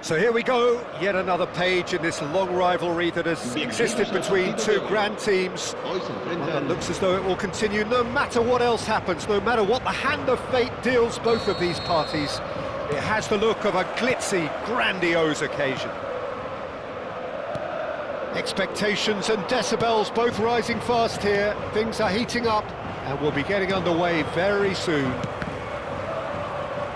So here we go, yet another page in this long rivalry that has existed between two grand teams. One that looks as though it will continue no matter what else happens, no matter what the hand of fate deals both of these parties. It has the look of a glitzy, grandiose occasion. Expectations and decibels both rising fast here. Things are heating up and we'll be getting underway very soon.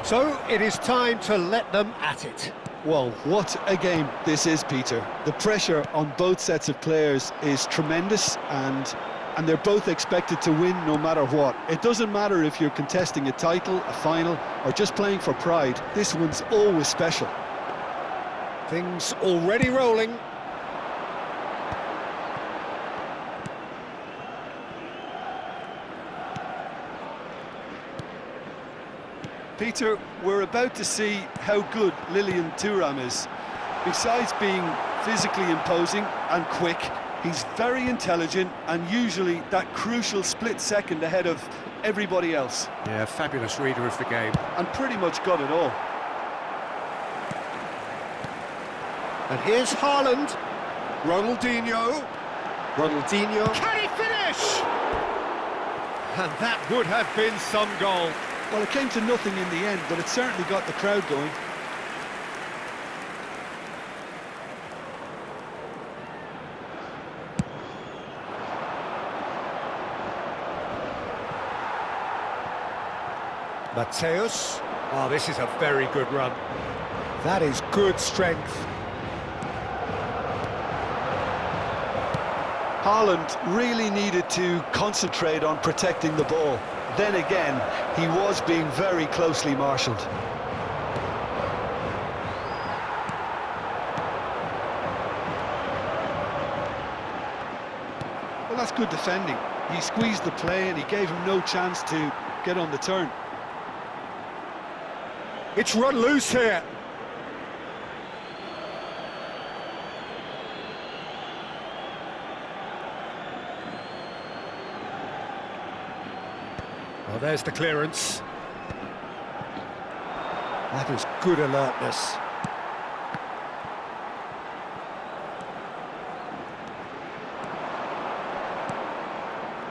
So it is time to let them at it. Well, what a game this is, Peter. The pressure on both sets of players is tremendous, and they're both expected to win no matter what. It doesn't matter if you're contesting a title, a final, or just playing for pride. This one's always special. Things already rolling. Peter, we're about to see how good Lilian Thuram is. Besides being physically imposing and quick, he's very intelligent and usually that crucial split second ahead of everybody else. Yeah, fabulous reader of the game. And pretty much got it all. And here's Haaland. Ronaldinho. Can he finish? And that would have been some goal. Well, it came to nothing in the end, but it certainly got the crowd going. Mateus. Oh, this is a very good run. That is good strength. Haaland really needed to concentrate on protecting the ball. Then again, he was being very closely marshalled. Well, that's good defending. He squeezed the play and he gave him no chance to get on the turn. It's run loose here. Well, there's the clearance. That is good alertness.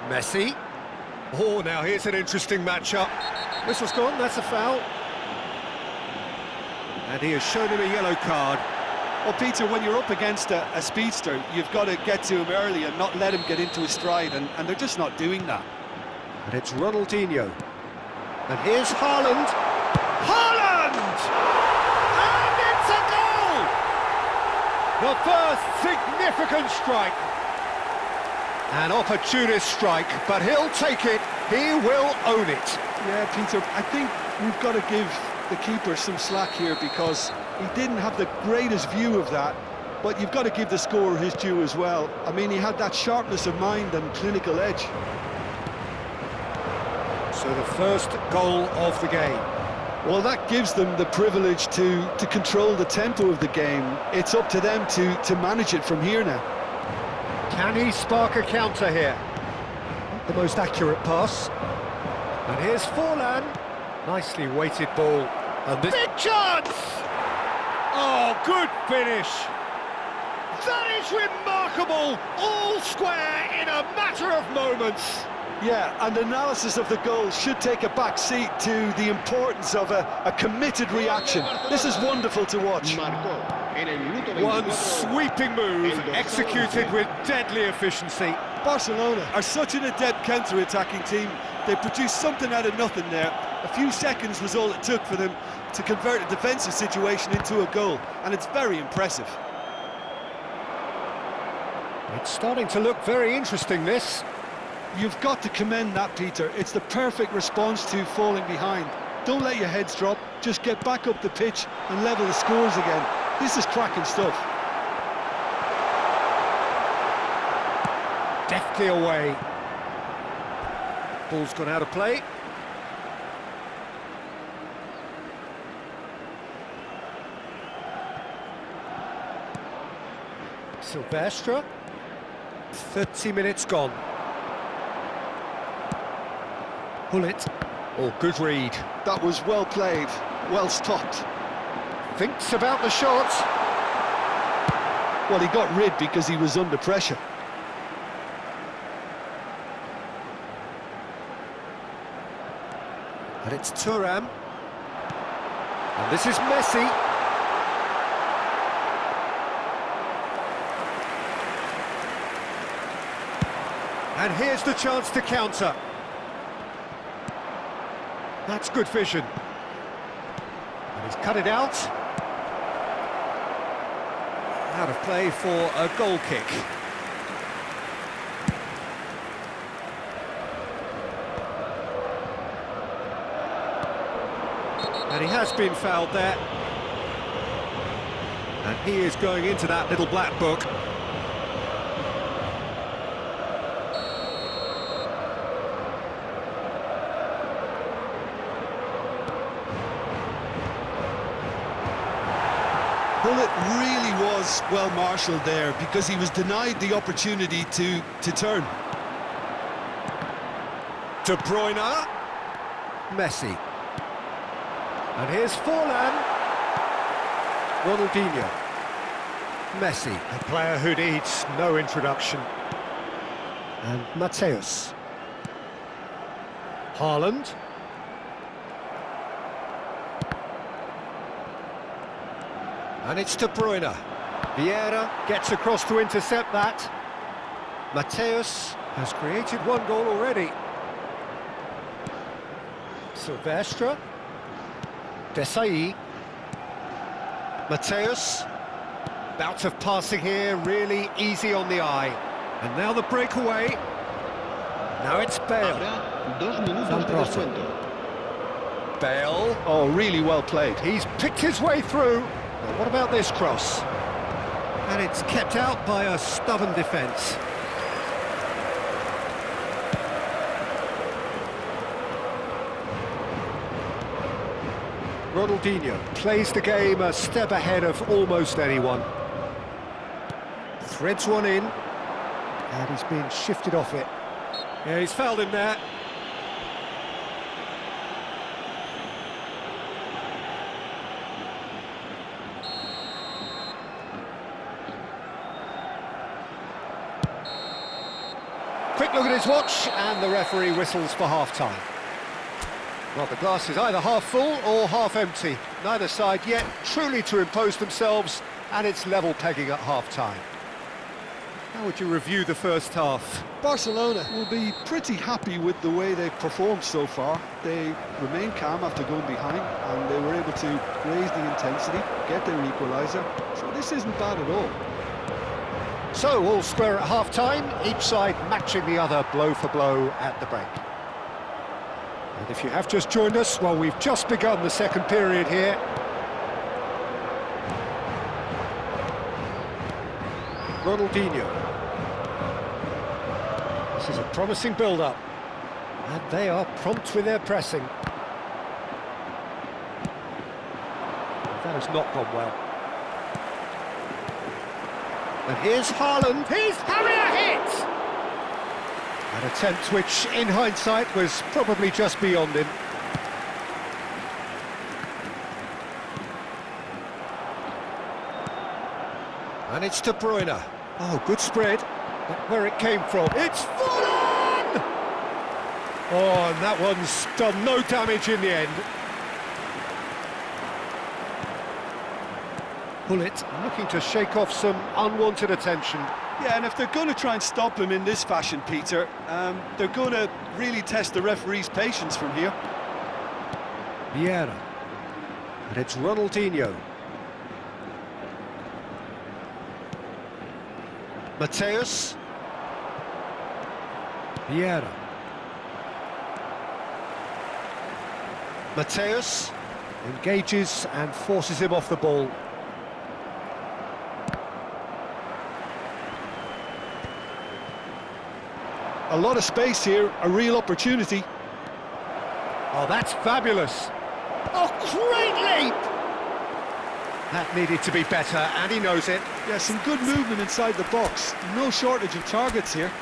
Messi. Oh, now here's an interesting matchup. Whistle's gone, that's a foul. And he has shown him a yellow card. Well, Peter, when you're up against a speedster, you've got to get to him early and not let him get into his stride, and they're just not doing that. And it's Ronaldinho. And here's Haaland. Haaland! And it's a goal! The first significant strike. An opportunist strike, but he'll take it. He will own it. Yeah, Peter, I think we've got to give the keeper some slack here because he didn't have the greatest view of that, but you've got to give the scorer his due as well. I mean, he had that sharpness of mind and clinical edge. So the first goal of the game. Well, that gives them the privilege to control the tempo of the game. It's up to them to manage it from here now. Can he spark a counter here? Not the most accurate pass. And here's Forlan. Nicely weighted ball. And this big chance! Oh, good finish. That is remarkable. All square in a matter of moments. Yeah, and analysis of the goal should take a back seat to the importance of a committed reaction. This is wonderful to watch. One sweeping move executed with deadly efficiency. Barcelona are such an adept counter-attacking team. They produced something out of nothing there. A few seconds was all it took for them to convert a defensive situation into a goal, and it's very impressive. It's starting to look very interesting, this. You've got to commend that, Peter. It's the perfect response to falling behind. Don't let your heads drop, just get back up the pitch and level the scores again. This is cracking stuff. Deftly away. Ball's gone out of play. Silvestre. 30 minutes gone. Pull it. Oh, good read. That was well played, well stopped. Thinks about the shot. Well, he got rid because he was under pressure. And it's Thuram. And this is Messi. And here's the chance to counter. That's good vision. And he's cut it out. Out of play for a goal kick. And he has been fouled there. And he is going into that little black book. Well, it really was well marshalled there because he was denied the opportunity to turn. De Bruyne. Messi. And here's Forlan. Ronaldinho. Messi, a player who needs no introduction. And Mateus. Haaland. And it's De Bruyne. Vieira gets across to intercept that. Mateus has created one goal already. Silvestre. Desai. Mateus. Bout of passing here, really easy on the eye. And now the breakaway. Now it's Bale. Bale. Oh, really well played. He's picked his way through. Now, what about this cross? And it's kept out by a stubborn defence. Ronaldinho plays the game a step ahead of almost anyone. Threads one in, and he's been shifted off it. Yeah, he's fouled him there. Quick look at his watch, and the referee whistles for half-time. Well, the glass is either half full or half empty. Neither side yet truly to impose themselves, and it's level pegging at half-time. How would you review the first half? Barcelona will be pretty happy with the way they've performed so far. They remained calm after going behind, and they were able to raise the intensity, get their equaliser. So this isn't bad at all. So, all square at half-time, each side matching the other blow for blow at the break. And if you have just joined us, well, we've just begun the second period here. Ronaldinho. This is a promising build-up. And they are prompt with their pressing. That has not gone well. And here's Haaland. He's having a hit! An attempt which, in hindsight, was probably just beyond him. And it's De Bruyne. Oh, good spread. But where it came from. It's Forlan! Oh, and that one's done no damage in the end. Bullet looking to shake off some unwanted attention. Yeah, and if they're going to try and stop him in this fashion, Peter, they're going to really test the referee's patience from here. Vieira. And it's Ronaldinho. Mateus. Vieira. Mateus engages and forces him off the ball. A lot of space here, a real opportunity. Oh, that's fabulous. Oh, great leap! That needed to be better, and he knows it. Yeah, some good movement inside the box. No shortage of targets here.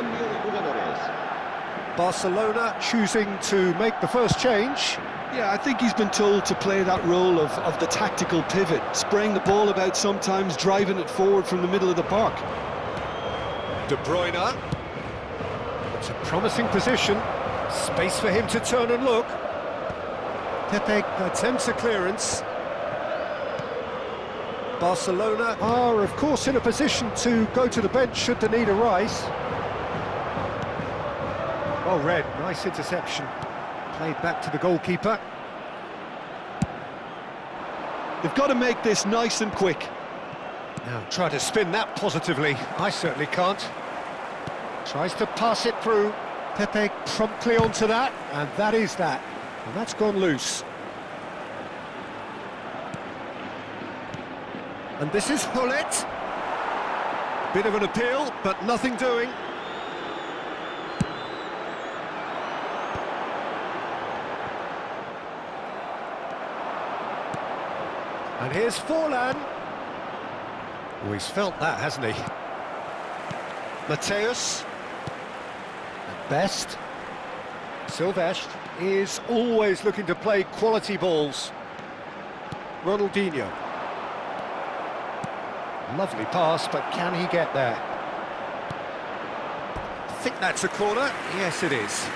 cambio de jugadores. Barcelona choosing to make the first change. Yeah, I think he's been told to play that role of the tactical pivot, spraying the ball about sometimes, driving it forward from the middle of the park. De Bruyne. It's a promising position. Space for him to turn and look. Pepe attempts a clearance. Barcelona are, of course, in a position to go to the bench should the need arise. Well read, nice interception. Played back to the goalkeeper. They've got to make this nice and quick. Now try to spin that positively. I certainly can't. Tries to pass it through. Pepe promptly onto that, and that is that. And that's gone loose. And this is Hullet. Bit of an appeal, but nothing doing. And here's Forlan. Oh, he's felt that, hasn't he? Mateus. At best. Silvestre is always looking to play quality balls. Ronaldinho. Lovely pass, but can he get there? I think that's a corner. Yes, it is.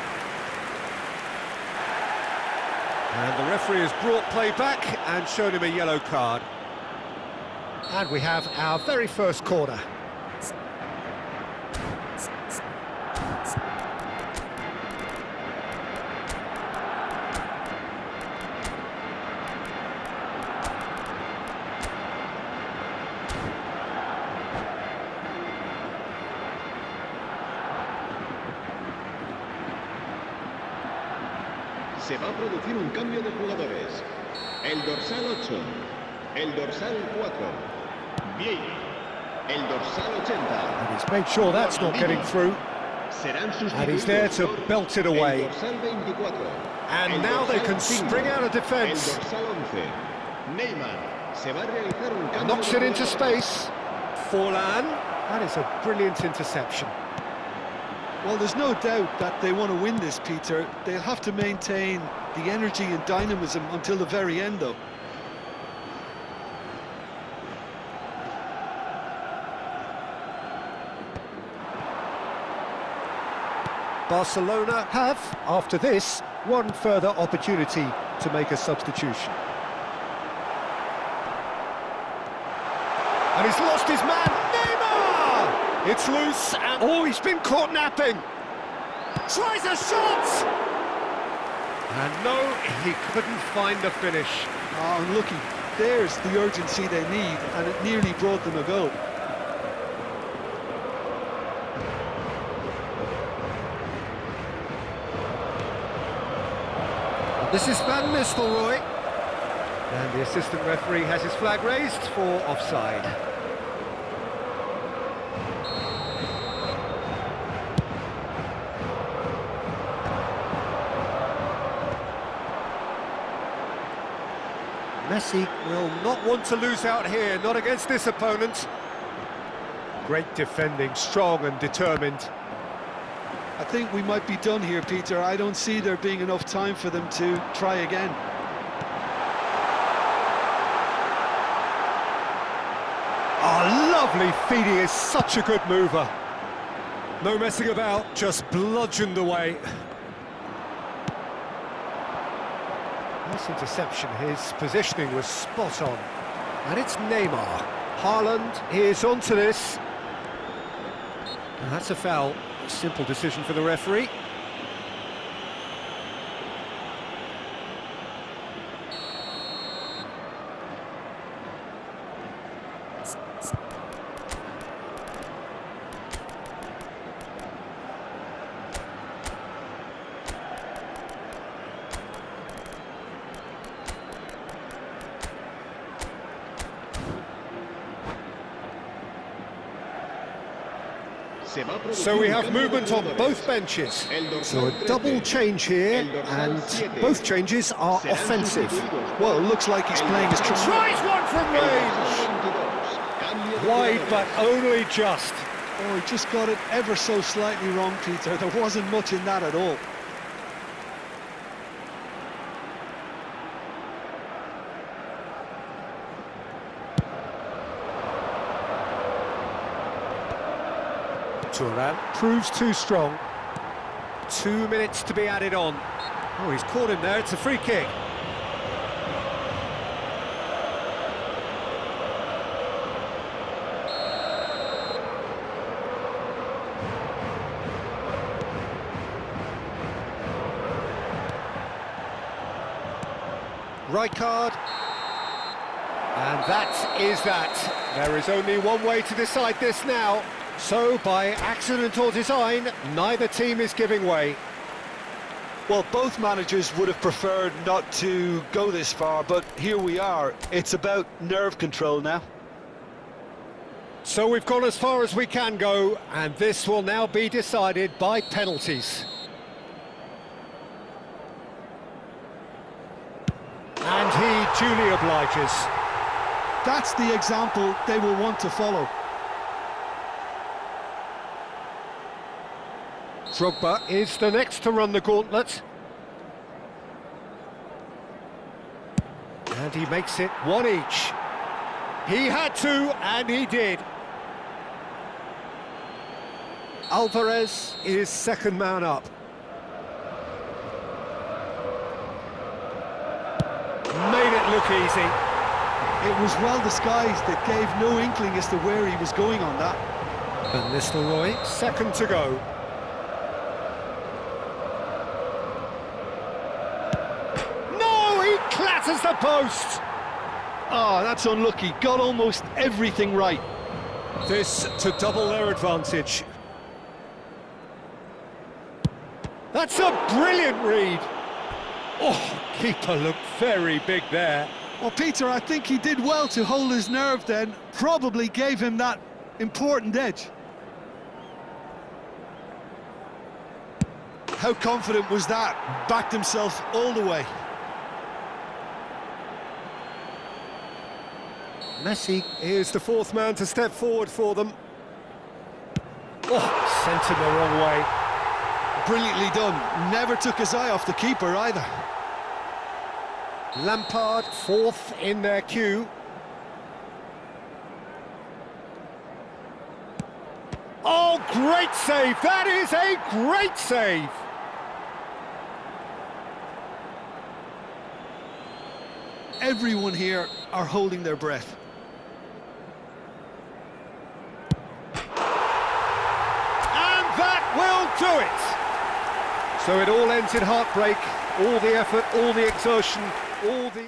And the referee has brought play back and shown him a yellow card. And we have our very first corner. Se va a producir un cambio de jugadores. El dorsal 8, el dorsal 4, Vieira, el dorsal 80. And he's made sure that's not getting through. Serán And he's there to sustituidos belt it por away. el dorsal 24, And el now they dorsal can 5, spring out of el defence. dorsal 11, Neymar. Se va a realizar un cambio Knocks de it into jugadores. space. Forlan. That is a brilliant interception. Well, there's no doubt that they want to win this, Peter. They'll have to maintain the energy and dynamism until the very end, though. Barcelona have, after this, one further opportunity to make a substitution. And he's lost his man, Neymar! It's loose, and oh, he's been caught napping. Tries a shot! And no, he couldn't find the finish. Oh, unlucky. There's the urgency they need, and it nearly brought them a goal. This is Van Nistelrooy. And the assistant referee has his flag raised for offside. Messi will not want to lose out here, not against this opponent. Great defending, strong and determined. I think we might be done here, Peter. I don't see there being enough time for them to try again. Oh, lovely feed. He is such a good mover. No messing about, just bludgeoned away. Nice interception. His positioning was spot on. And it's Neymar. Haaland is onto this. And that's a foul. Simple decision for the referee. So we have movement on both benches. So a double change here, and both changes are offensive. Well, it looks like he's playing his Tries one from range! Wide, but only just. Oh, he just got it ever so slightly wrong, Peter. There wasn't much in that at all. Turan proves too strong. 2 minutes to be added on. Oh, he's caught him there. It's a free kick. Right card. And that is that. There is only one way to decide this now. So, by accident or design, neither team is giving way. Well, both managers would have preferred not to go this far, but here we are. It's about nerve control now. So we've gone as far as we can go, and this will now be decided by penalties. And he duly obliges. That's the example they will want to follow. Drogba is the next to run the gauntlet. And he makes it one each. He had to, and he did. Alvarez is second man up. Made it look easy. It was well disguised. It gave no inkling as to where he was going on that. Van Nistelrooy, second to go. Clatters the post! Oh, that's unlucky. Got almost everything right. This to double their advantage. That's a brilliant read! Oh, keeper looked very big there. Well, Peter, I think he did well to hold his nerve then. Probably gave him that important edge. How confident was that? Backed himself all the way. Messi is the fourth man to step forward for them. Oh, sent him the wrong way. Brilliantly done. Never took his eye off the keeper either. Lampard, fourth in their queue. Oh, great save! That is a great save! Everyone here are holding their breath. Will do it! So it all ends in heartbreak, all the effort, all the exertion, all the...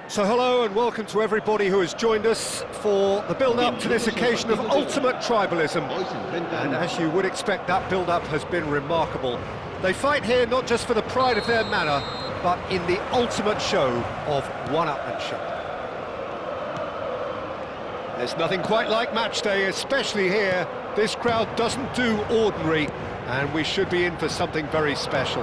So hello and welcome to everybody who has joined us for the build-up to this occasion of ultimate tribalism. And as you would expect, that build-up has been remarkable. They fight here not just for the pride of their manor, but in the ultimate show of one-upmanship. There's nothing quite like match day, especially here. This crowd doesn't do ordinary, and we should be in for something very special.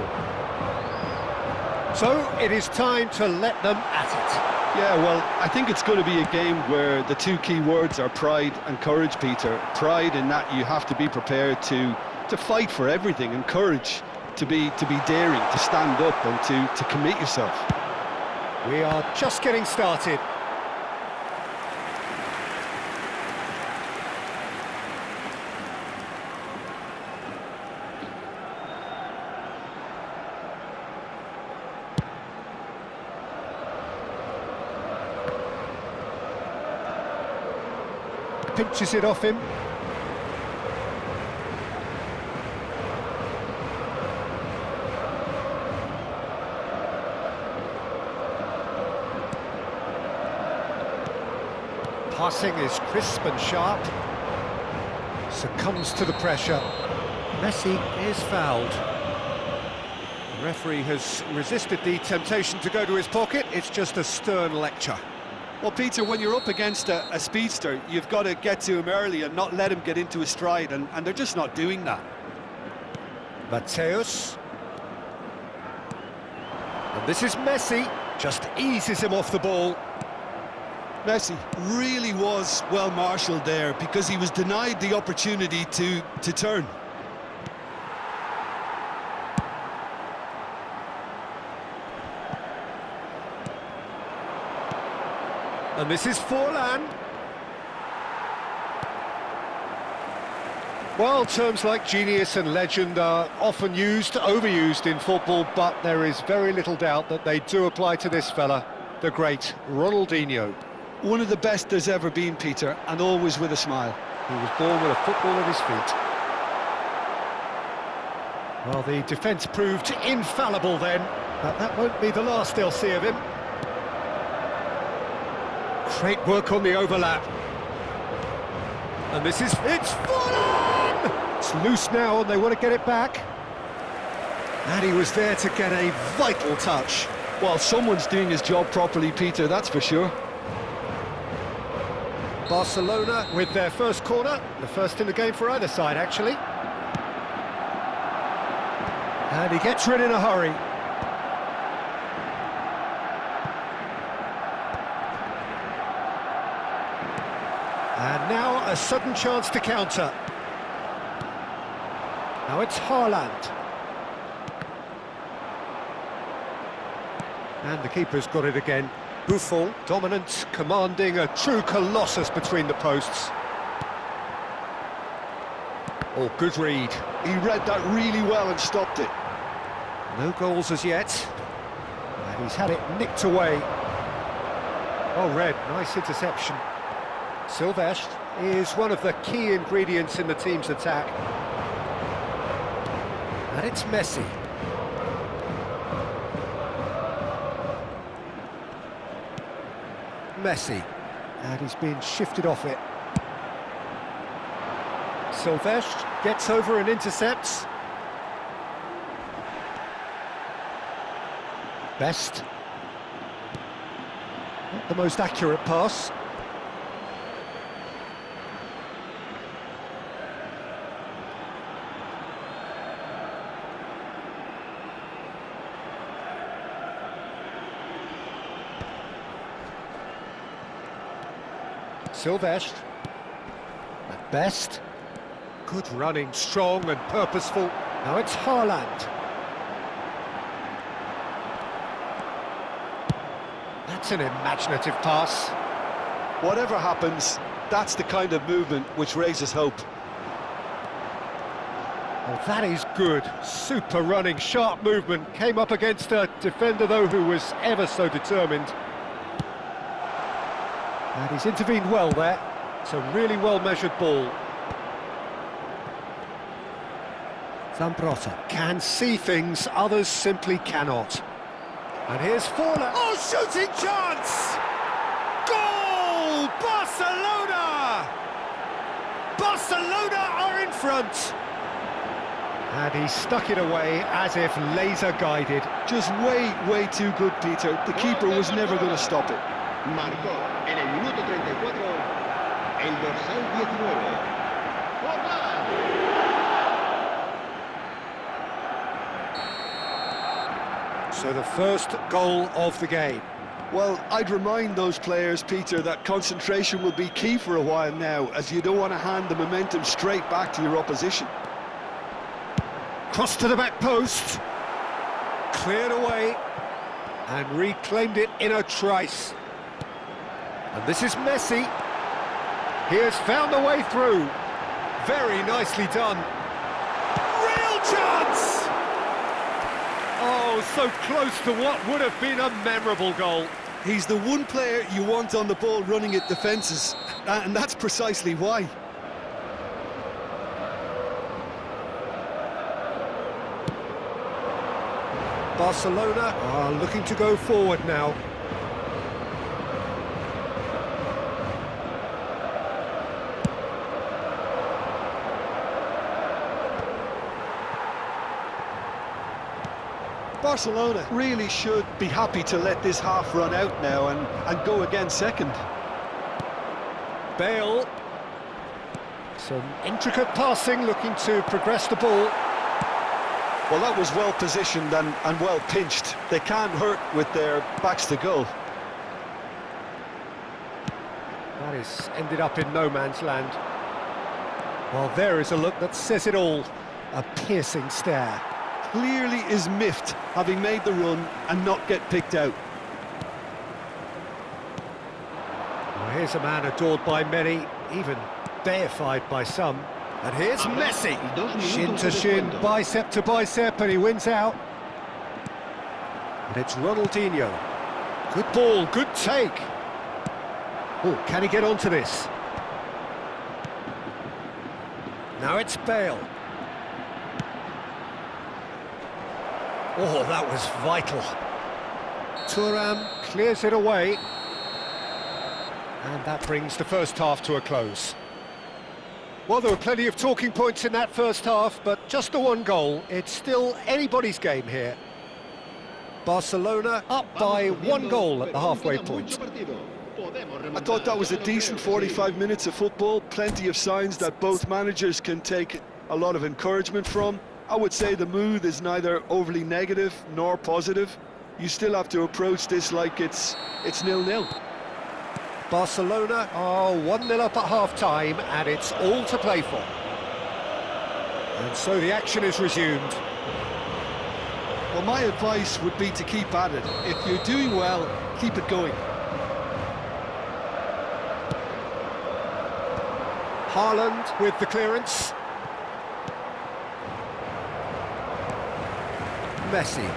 So it is time to let them at it. Yeah, well, I think it's going to be a game where the two key words are pride and courage, Peter. Pride in that you have to be prepared to fight for everything, and courage to be daring, to stand up and to commit yourself. We are just getting started. Pinches it off him. Passing is crisp and sharp. Succumbs to the pressure. Messi is fouled. The referee has resisted the temptation to go to his pocket. It's just a stern lecture. Well, Peter, when you're up against a speedster, you've got to get to him early and not let him get into a stride, and they're just not doing that. Mateus. And this is Messi, just eases him off the ball. Messi really was well marshalled there because he was denied the opportunity to turn. And this is Forlan. Well, terms like genius and legend are often overused in football, but there is very little doubt that they do apply to this fella, the great Ronaldinho. One of the best there's ever been, Peter, and always with a smile. He was born with a football at his feet. Well, the defence proved infallible then, but that won't be the last they'll see of him. Great work on the overlap. And this is... it's Forlan! It's loose now and they want to get it back. And he was there to get a vital touch. Well, someone's doing his job properly, Peter, that's for sure. Barcelona with their first corner, the first in the game for either side, actually. And he gets rid in a hurry. And now a sudden chance to counter. Now it's Haaland. And the keeper's got it again. Buffon, dominant, commanding, a true colossus between the posts. Oh, good read. He read that really well and stopped it. No goals as yet. And he's had it nicked away. Oh, Red, nice interception. Silvestre is one of the key ingredients in the team's attack. And it's Messi. Messi. And he's been shifted off it. Silvestre gets over and intercepts. Best. Not the most accurate pass. Silvestre. At best. Good running, strong and purposeful. Now it's Haaland. That's an imaginative pass. Whatever happens, that's the kind of movement which raises hope. Well, that is good. Super running, sharp movement. Came up against a defender, though, who was ever so determined. And he's intervened well there. It's a really well-measured ball. Zambrota can see things others simply cannot. And here's Forlan. Oh, shooting chance! Goal! Barcelona! Barcelona are in front! And he stuck it away as if laser-guided. Just way too good, Peter. The keeper was never going to stop it. Marcó en el minuto 34 el dorsal 19. ¡Forlán! So the first goal of the game. Well, I'd remind those players, Peter, that concentration will be key for a while now, as you don't want to hand the momentum straight back to your opposition. Cross to the back post. Cleared away. And reclaimed it in a trice. And this is Messi. He has found a way through. Very nicely done. Real chance! Oh, so close to what would have been a memorable goal. He's the one player you want on the ball running at defences, and that's precisely why. Barcelona are looking to go forward now. Barcelona really should be happy to let this half run out now and go again second. Bale. Some intricate passing, looking to progress the ball. Well, that was well positioned and well pinched. They can't hurt with their backs to goal. That is ended up in no man's land. Well, there is a look that says it all. A piercing stare. Clearly is miffed, having made the run and not get picked out. Well, here's a man adored by many, even deified by some. And here's Messi. Shin to shin, bicep to bicep, and he wins out. And it's Ronaldinho. Good ball, good take. Oh, can he get onto this? Now it's Bale. Oh, that was vital. Thuram clears it away. And that brings the first half to a close. Well, there were plenty of talking points in that first half, but just the one goal. It's still anybody's game here. Barcelona up by one goal at the halfway point. I thought that was a decent 45 minutes of football. Plenty of signs that both managers can take a lot of encouragement from. I would say the mood is neither overly negative nor positive. You still have to approach this like it's 0-0. Barcelona are 1-0 up at half-time, and it's all to play for. And so the action is resumed. Well, my advice would be to keep at it. If you're doing well, keep it going. Haaland with the clearance. Messi.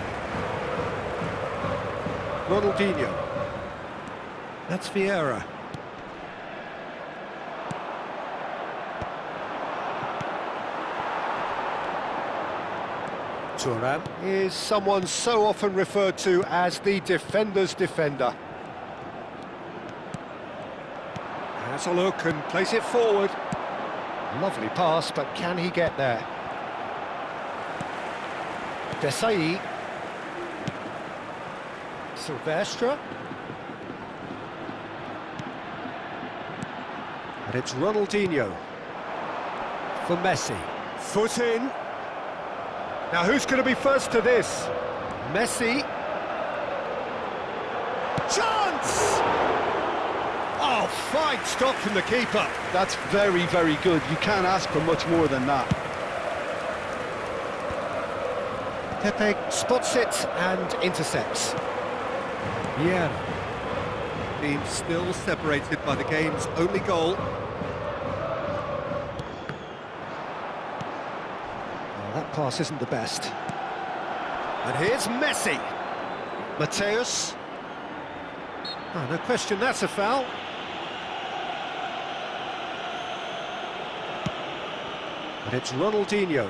Ronaldinho. That's Vieira. Thuram is someone so often referred to as the defender's defender. Has a look and plays it forward. Lovely pass, but can he get there? Desai. Silvestre. And it's Ronaldinho for Messi. Foot in. Now who's going to be first to this? Messi. Chance! Oh, fine stop from the keeper. That's very good. You can't ask for much more than that. Pepe spots it and intercepts. Yeah. Team still separated by the game's only goal. Well, that pass isn't the best. And here's Messi. Mateus. Oh, no question, that's a foul. And it's Ronaldinho.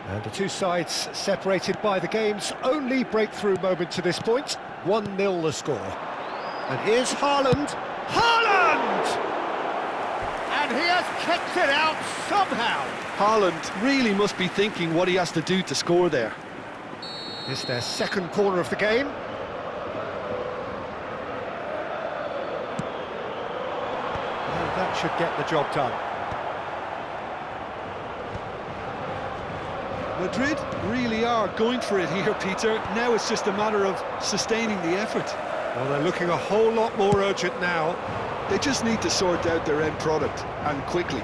And the two sides separated by the game's only breakthrough moment to this point. 1-0 the score. And here's Haaland. Haaland! And he has kept it out somehow. Haaland really must be thinking what he has to do to score there. It's their second corner of the game. And that should get the job done. Madrid really are going for it here, Peter. Now it's just a matter of sustaining the effort. Well, they're looking a whole lot more urgent now. They just need to sort out their end product, and quickly.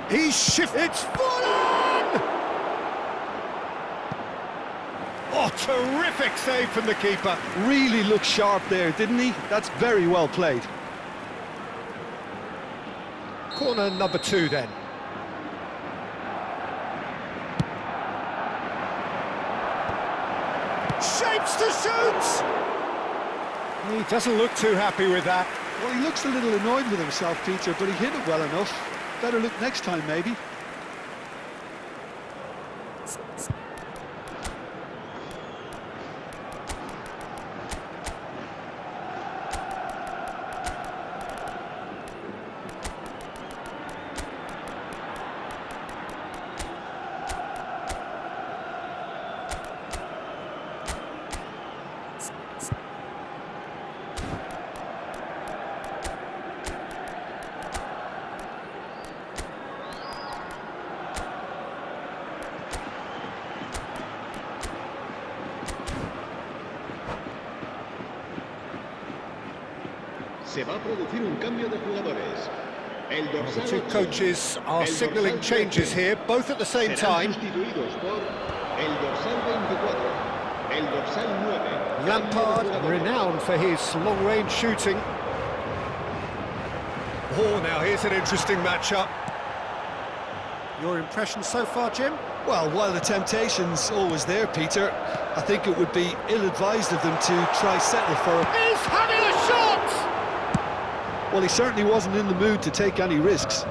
He's shifted. It's fallen! Oh, terrific save from the keeper. Really looked sharp there, didn't he? That's very well played. Corner number 2 then. Shapes to shoot! He doesn't look too happy with that. Well, he looks a little annoyed with himself, Peter, but he hit it well enough. Better look next time, maybe. Se va a producir un cambio de jugadores. El The dorsal two 8, coaches are el signalling dorsal changes 13, here, both at the same serán time. sustituidos por el dorsal 24, el dorsal 9. Lampard, Cambio de jugadores. renowned for his long-range shooting. Oh, now here's an interesting matchup. Your impression so far, Jim? Well, while the temptation's always there, Peter, I think it would be ill-advised of them to try settle for... He's having a shot! Well, he certainly wasn't in the mood to take any risks.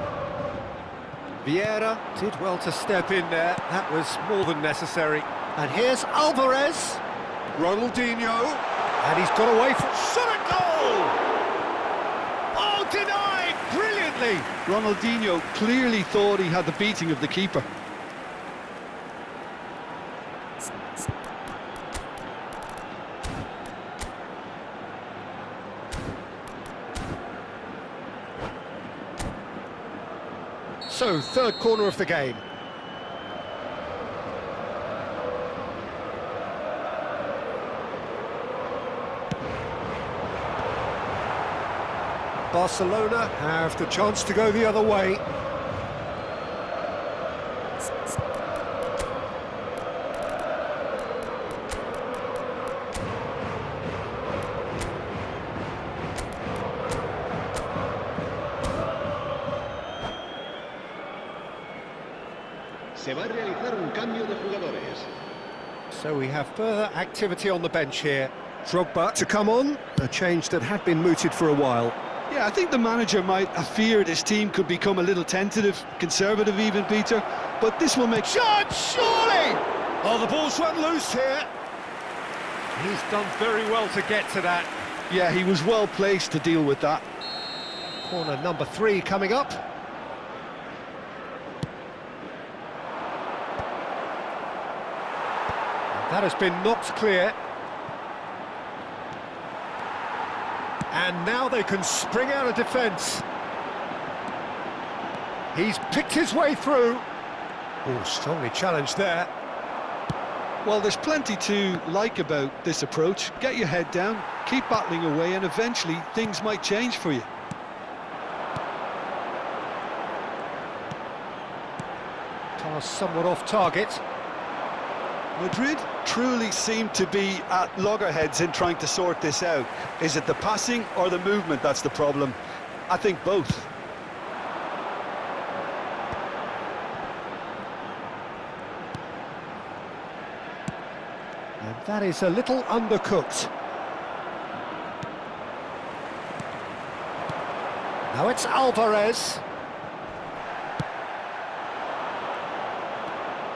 Vieira did well to step in there. That was more than necessary. And here's Alvarez. Ronaldinho. And he's got away from... Shot at goal! Oh, denied! Brilliantly! Ronaldinho clearly thought he had the beating of the keeper. So, third corner of the game. Barcelona have the chance to go the other way. Se va a realizar un cambio de jugadores. So we have further activity on the bench here. Drogba to come on, a change that had been mooted for a while. Yeah, I think the manager might have feared his team could become a little tentative, conservative even, Peter, but this will make... Shot, surely! Oh, the ball's run loose here. He's done very well to get to that. Yeah, he was well placed to deal with that. Corner number 3 coming up. That has been knocked clear. And now they can spring out of defence. He's picked his way through. Oh, strongly challenged there. Well, there's plenty to like about this approach. Get your head down, keep battling away, and eventually things might change for you. Pass somewhat off target. Madrid truly seem to be at loggerheads in trying to sort this out. Is it the passing or the movement that's the problem? I think both. And that is a little undercooked. Now it's Alvarez.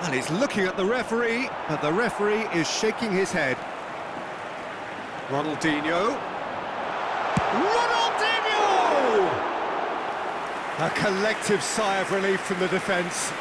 And he's looking at the referee, but the referee is shaking his head. Ronaldinho. Ronaldinho! A collective sigh of relief from the defence.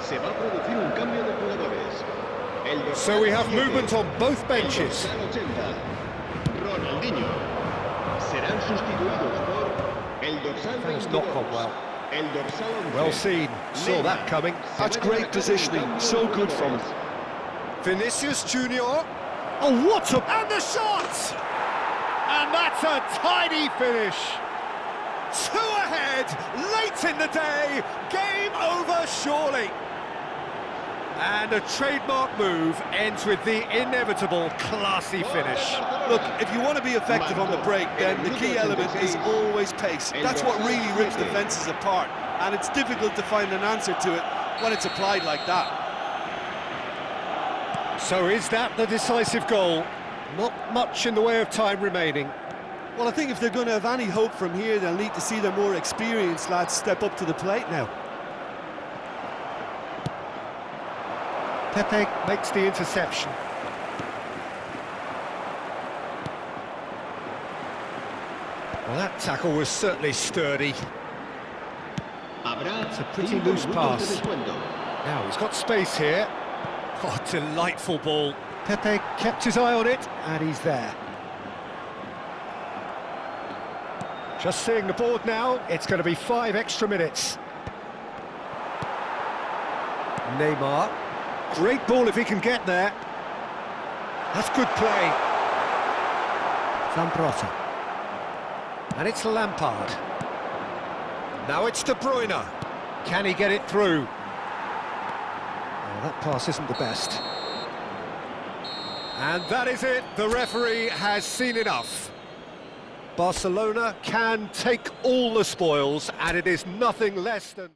Se va a producir un cambio de jugadores. So we have movement on both benches. El dorsal 80, Ronaldinho. Serán sustituidos por el dorsal That has 22. not gone well. El dorsal 11. Well seen, saw that coming. That's great positioning, so good from him. Vinicius Junior. Oh, what a... And the shot! And that's a tidy finish. 2 ahead, late in the day, game over surely. And a trademark move ends with the inevitable classy finish. Look, if you want to be effective on the break, then the key element is always pace. That's what really rips defences apart, and it's difficult to find an answer to it when it's applied like that. So is that the decisive goal? Not much in the way of time remaining. Well, I think if they're going to have any hope from here, they'll need to see their more experienced lads step up to the plate now. Pepe makes the interception. Well, that tackle was certainly sturdy. It's a pretty loose pass. Now, he's got space here. Oh, delightful ball. Pepe kept his eye on it, and he's there. Just seeing the board now, it's going to be 5 extra minutes. Neymar. Great ball if he can get there. That's good play. Zambrota. And it's Lampard. Now it's De Bruyne. Can he get it through? Oh, that pass isn't the best. And that is it. The referee has seen enough. Barcelona can take all the spoils, and it is nothing less than...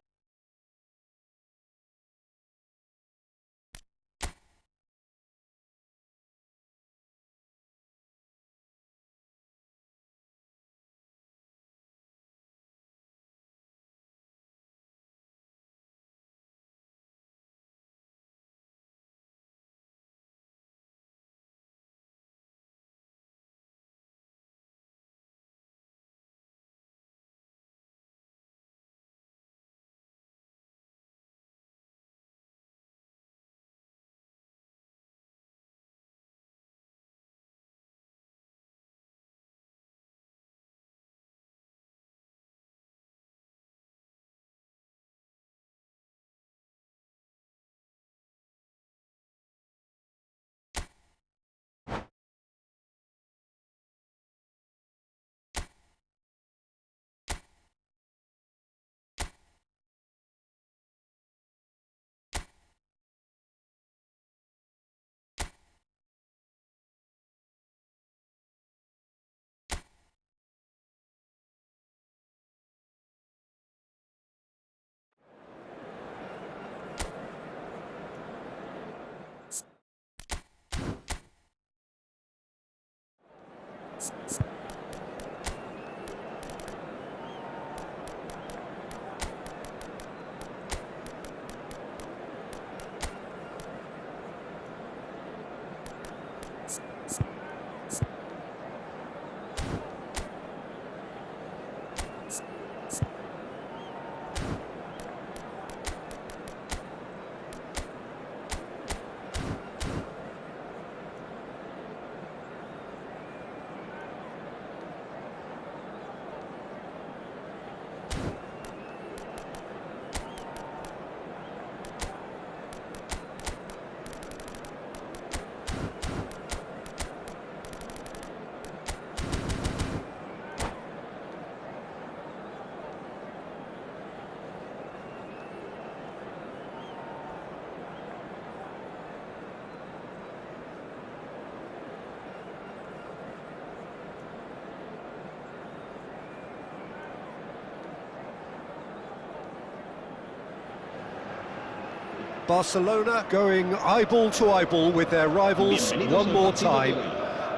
Barcelona going eyeball to eyeball with their rivals one more time.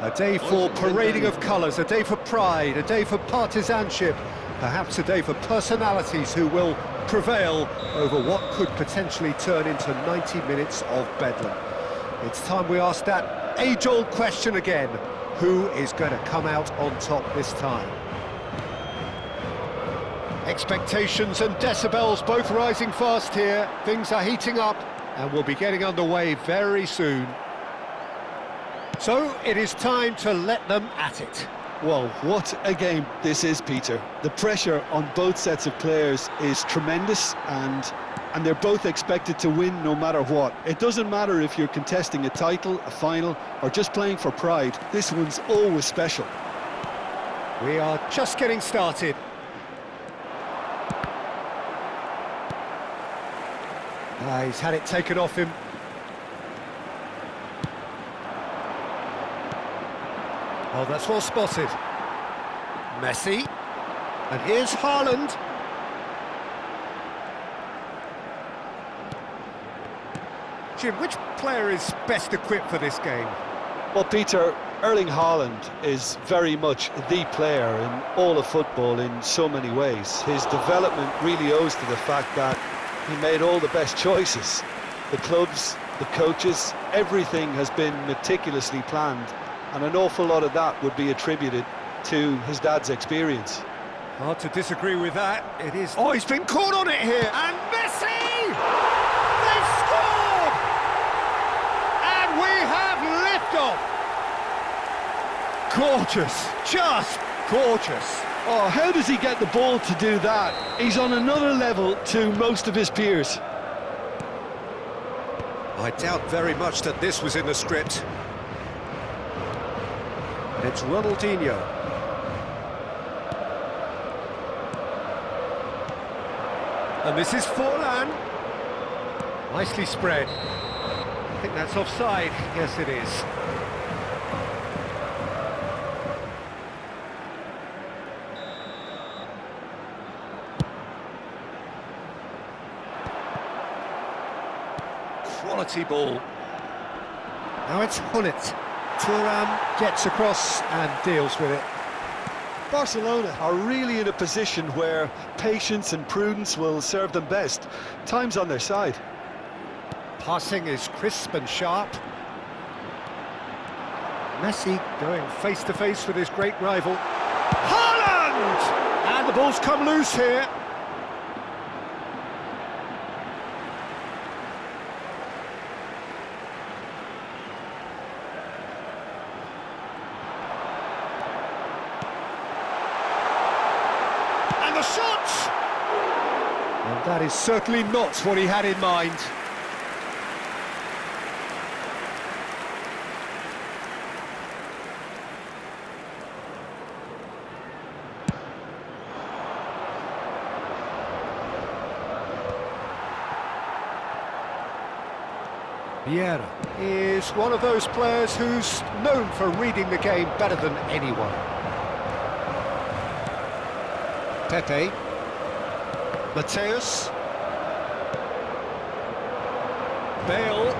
A day for parading of colours, a day for pride, a day for partisanship, perhaps a day for personalities who will prevail over what could potentially turn into 90 minutes of bedlam. It's time we ask that age-old question again. Who is going to come out on top this time? Expectations and decibels both rising fast here. Things are heating up and we'll be getting underway very soon. So it is time to let them at it. Well, what a game this is, Peter. The pressure on both sets of players is tremendous, and they're both expected to win no matter what. It doesn't matter if you're contesting a title, a final, or just playing for pride. This one's always special. We are just getting started. He's had it taken off him. Oh, that's well spotted. Messi. And here's Haaland. Jim, which player is best equipped for this game? Well, Peter, Erling Haaland is very much the player in all of football in so many ways. His development really owes to the fact that he made all the best choices. The clubs, the coaches, everything has been meticulously planned, and an awful lot of that would be attributed to his dad's experience. Hard to disagree with that. It is... Oh, he's been caught on it here! And Messi! They've scored! And we have liftoff! Gorgeous! Just gorgeous! Oh, how does he get the ball to do that? He's on another level to most of his peers. I doubt very much that this was in the script. It's Ronaldinho. And this is Forlan. Nicely spread. I think that's offside. Yes, it is. Quality ball. Now it's Hullet. Thuram gets across and deals with it. Barcelona are really in a position where patience and prudence will serve them best. Time's on their side. Passing is crisp and sharp. Messi going face-to-face with his great rival. Haaland! And the ball's come loose here. And the shot! And that is certainly not what he had in mind. Vieira is one of those players who's known for reading the game better than anyone. Pepe. Mateus. Bale.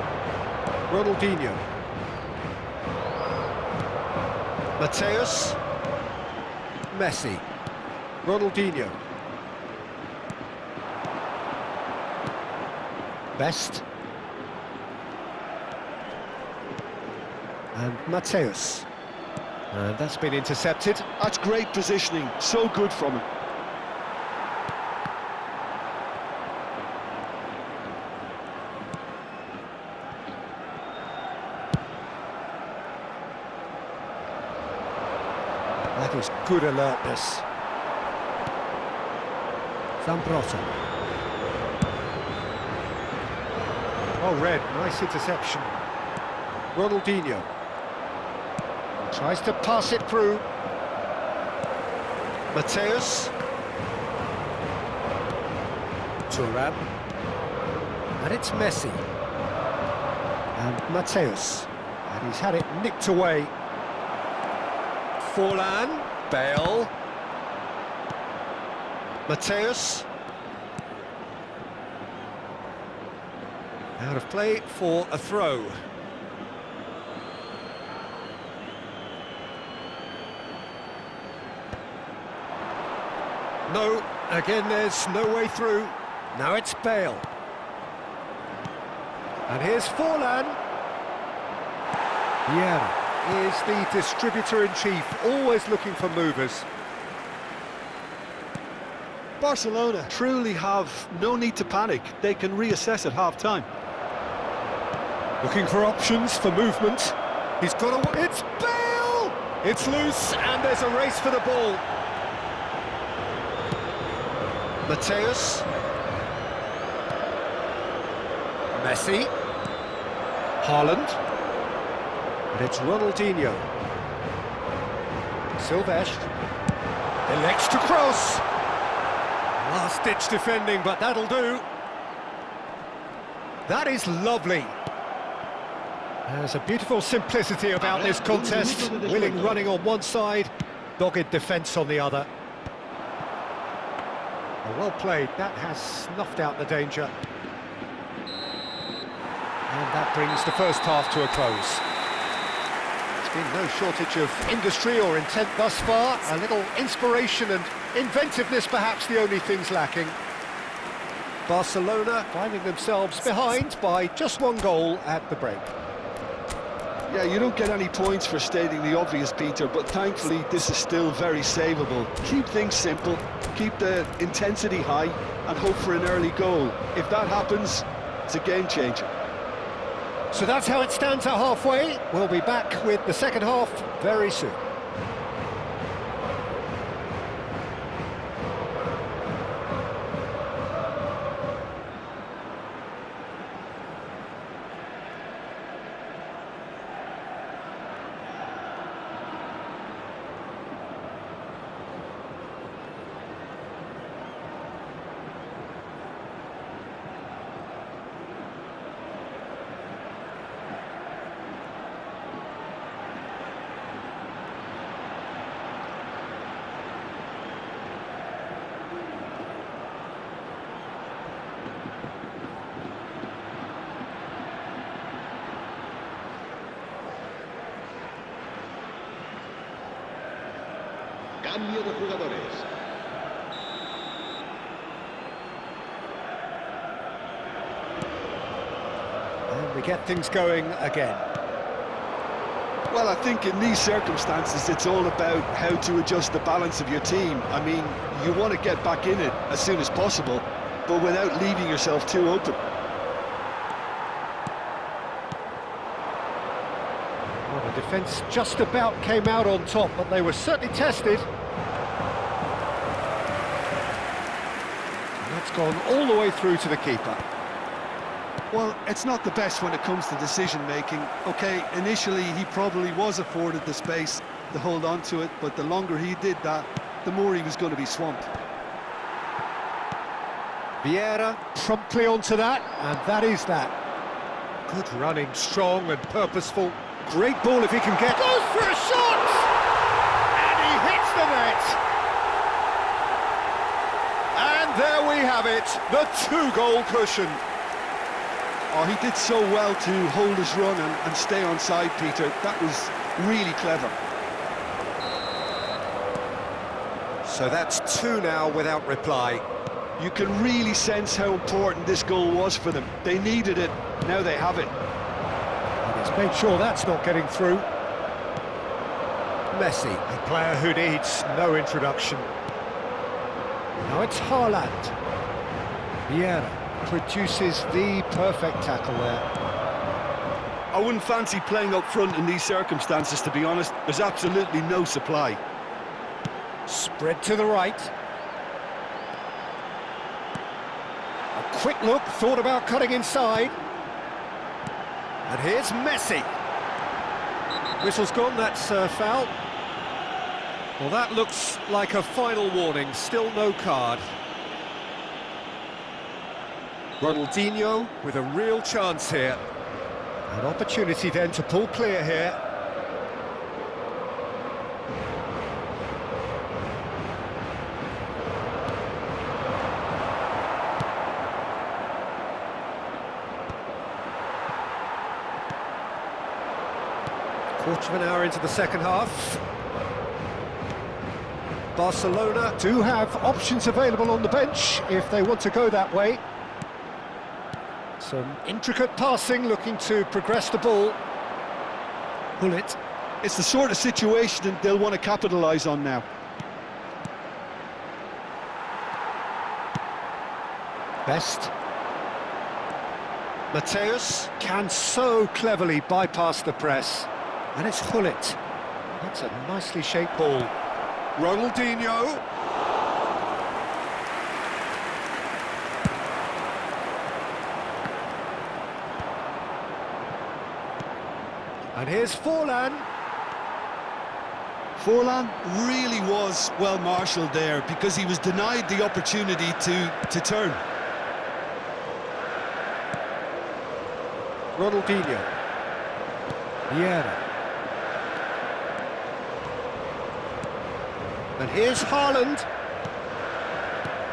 Ronaldinho. Mateus. Messi. Ronaldinho. Best. And Mateus. And that's been intercepted. That's great positioning, so good from him. That is good alertness. Zambrota. Oh, Red, nice interception. Ronaldinho. Tries to pass it through. Mateus. Thuram. And it's Messi. And Mateus. And he's had it nicked away. Forlan. Bale. Mateus. Out of play for a throw. No, again there's no way through. Now it's Bale. And here's Forlan. Vieira is the distributor-in-chief, always looking for movers. Barcelona truly have no need to panic. They can reassess at half-time. Looking for options for movement. He's got a... It's Bale! It's loose, and there's a race for the ball. Mateus. Messi. Haaland. And it's Ronaldinho. Silvestre. Elects to cross. Last-ditch defending, but that'll do. That is lovely. There's a beautiful simplicity about this contest. Willing running on one side, dogged defence on the other. Well played, that has snuffed out the danger. And that brings the first half to a close. There's been no shortage of industry or intent thus far. A little inspiration and inventiveness perhaps the only things lacking. Barcelona finding themselves behind by just one goal at the break. Yeah, you don't get any points for stating the obvious, Peter, but thankfully this is still very savable. Keep things simple, keep the intensity high, and hope for an early goal. If that happens, it's a game changer. So that's how it stands at halfway. We'll be back with the second half very soon. Cambio de jugadores. And we get things going again. Well, I think in these circumstances, it's all about how to adjust the balance of your team. I mean, you want to get back in it as soon as possible, but without leaving yourself too open. Well, the defence just about came out on top, but they were certainly tested. And that's gone all the way through to the keeper. Well, it's not the best when it comes to decision-making. OK, initially he probably was afforded the space to hold on to it, but the longer he did that, the more he was going to be swamped. Vieira promptly onto that, and that is that. Good running, strong and purposeful. Great ball if he can get... Goes for a shot! And he hits the net! And there we have it, the two-goal cushion. Oh, he did so well to hold his run and stay on side, Peter. That was really clever. So that's two now without reply. You can really sense how important this goal was for them. They needed it, now they have it. And he's made sure that's not getting through. Messi, a player who needs no introduction. Now it's Haaland. Vieira produces the perfect tackle there. I wouldn't fancy playing up front in these circumstances, to be honest. There's absolutely no supply. Spread to the right. A quick look, thought about cutting inside. And here's Messi. Whistle's gone, that's foul. Well, that looks like a final warning, still no card. Ronaldinho with a real chance here. An opportunity then to pull clear here. Quarter of an hour into the second half. Barcelona do have options available on the bench if they want to go that way. Some intricate passing, looking to progress the ball. Pull it. It's the sort of situation that they'll want to capitalise on now. Best. Mateus can so cleverly bypass the press. And it's Hullet. That's a nicely shaped ball. Ronaldinho. And here's Forlan. Forlan really was well marshalled there because he was denied the opportunity to turn. Ronaldinho. Vieira. And here's Haaland.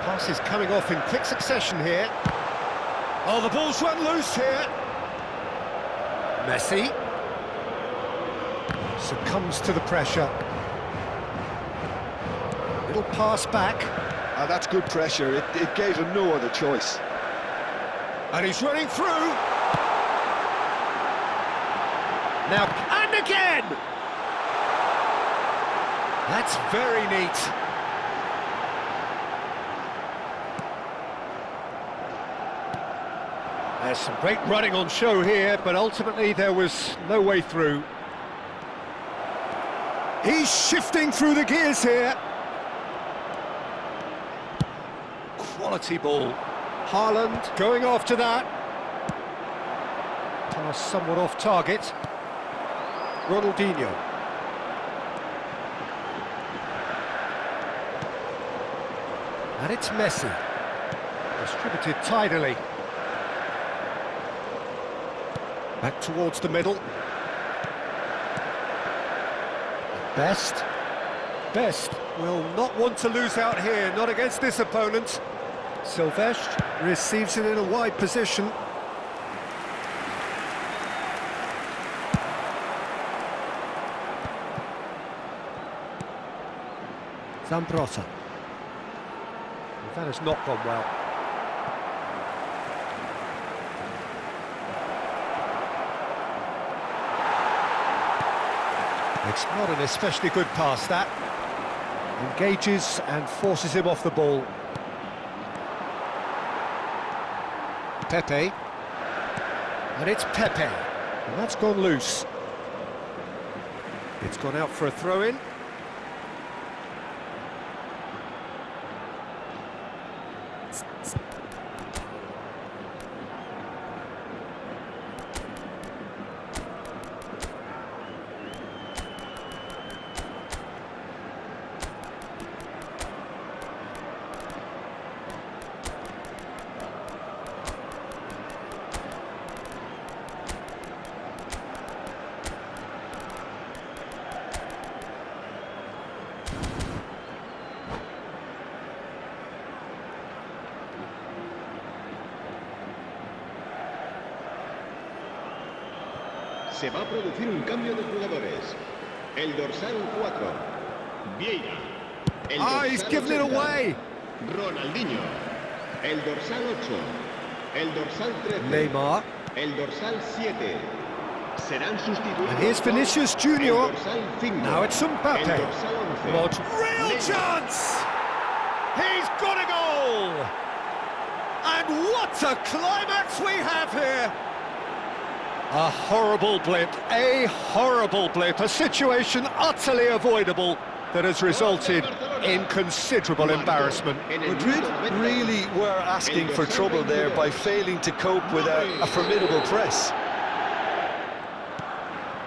Pass is coming off in quick succession here. Oh, the ball's run loose here. Messi. Succumbs to the pressure. Little pass back. That's good pressure. It gave him no other choice. And he's running through. Now, and again! That's very neat. There's some great running on show here, but ultimately there was no way through. He's shifting through the gears here. Quality ball. Haaland going after that. Pass somewhat off target. Ronaldinho. And it's Messi. Distributed tidily. Back towards the middle. Best will not want to lose out here, not against this opponent. Silvestre receives it in a wide position. Zambrotta. That has not gone well. It's not an especially good pass, that. Engages and forces him off the ball. Pepe. And it's Pepe. And that's gone loose. It's gone out for a throw-in. Se va a producir un cambio de jugadores. El dorsal 4, Vieira. He's given it away. Ronaldinho. El dorsal 8. El dorsal 13. Neymar. El dorsal 7. Serán sustituidos. And here's Vinicius Junior. El dorsal 5. Now it's Mbappe. El dorsal 11. Real chance! He's got a goal! And what a climax we have here! A horrible blip, a situation utterly avoidable that has resulted in considerable embarrassment. Madrid really were asking for trouble there by failing to cope with a formidable press.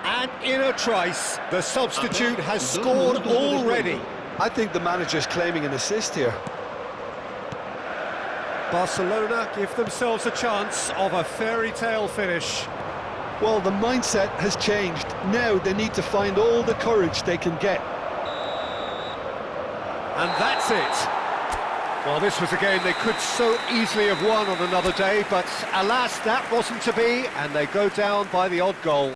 And in a trice, the substitute has scored already. I think the manager's claiming an assist here. Barcelona give themselves a chance of a fairy tale finish. Well, the mindset has changed. Now they need to find all the courage they can get. And that's it. Well, this was a game they could so easily have won on another day, but alas, that wasn't to be, and they go down by the odd goal.